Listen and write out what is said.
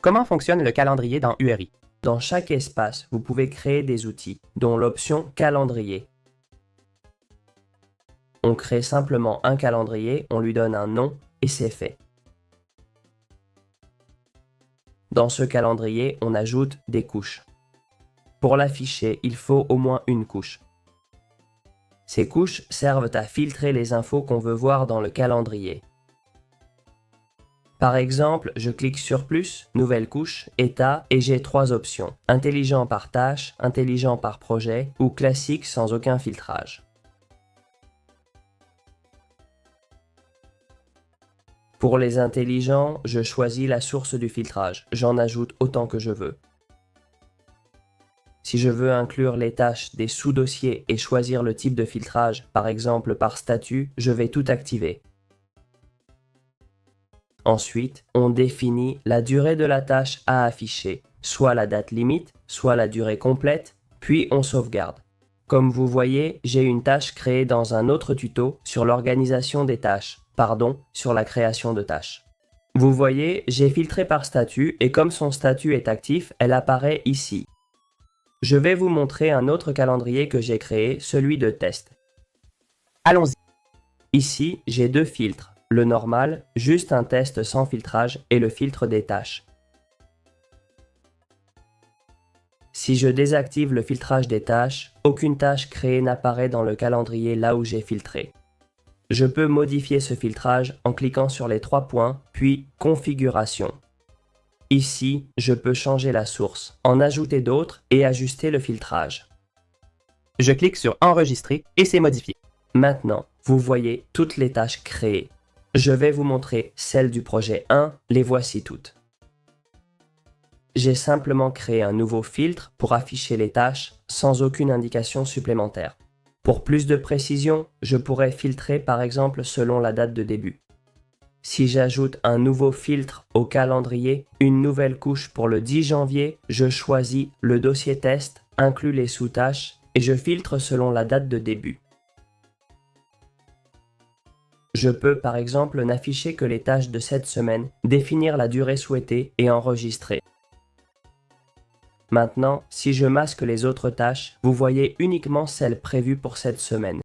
Comment fonctionne le calendrier dans URI? Dans chaque espace, vous pouvez créer des outils, dont l'option Calendrier. On crée simplement un calendrier, on lui donne un nom et c'est fait. Dans ce calendrier, on ajoute des couches. Pour l'afficher, il faut au moins une couche. Ces couches servent à filtrer les infos qu'on veut voir dans le calendrier. Par exemple, je clique sur plus, nouvelle couche, état et j'ai 3 options. Intelligent par tâche, intelligent par projet ou classique sans aucun filtrage. Pour les intelligents, je choisis la source du filtrage. J'en ajoute autant que je veux. Si je veux inclure les tâches des sous-dossiers et choisir le type de filtrage, par exemple par statut, je vais tout activer. Ensuite, on définit la durée de la tâche à afficher, soit la date limite, soit la durée complète, puis on sauvegarde. Comme vous voyez, j'ai une tâche créée dans un autre tuto sur l'organisation des tâches, sur la création de tâches. Vous voyez, j'ai filtré par statut et comme son statut est actif, elle apparaît ici. Je vais vous montrer un autre calendrier que j'ai créé, celui de test. Allons-y. Ici, j'ai 2 filtres. Le normal, juste un test sans filtrage, et le filtre des tâches. Si je désactive le filtrage des tâches, aucune tâche créée n'apparaît dans le calendrier là où j'ai filtré. Je peux modifier ce filtrage en cliquant sur les 3 points, puis Configuration. Ici, je peux changer la source, en ajouter d'autres et ajuster le filtrage. Je clique sur Enregistrer et c'est modifié. Maintenant, vous voyez toutes les tâches créées. Je vais vous montrer celles du projet 1, les voici toutes. J'ai simplement créé un nouveau filtre pour afficher les tâches sans aucune indication supplémentaire. Pour plus de précision, je pourrais filtrer par exemple selon la date de début. Si j'ajoute un nouveau filtre au calendrier, une nouvelle couche pour le 10 janvier, je choisis le dossier test, inclus les sous-tâches et je filtre selon la date de début. Je peux par exemple n'afficher que les tâches de cette semaine, définir la durée souhaitée et enregistrer. Maintenant, si je masque les autres tâches, vous voyez uniquement celles prévues pour cette semaine.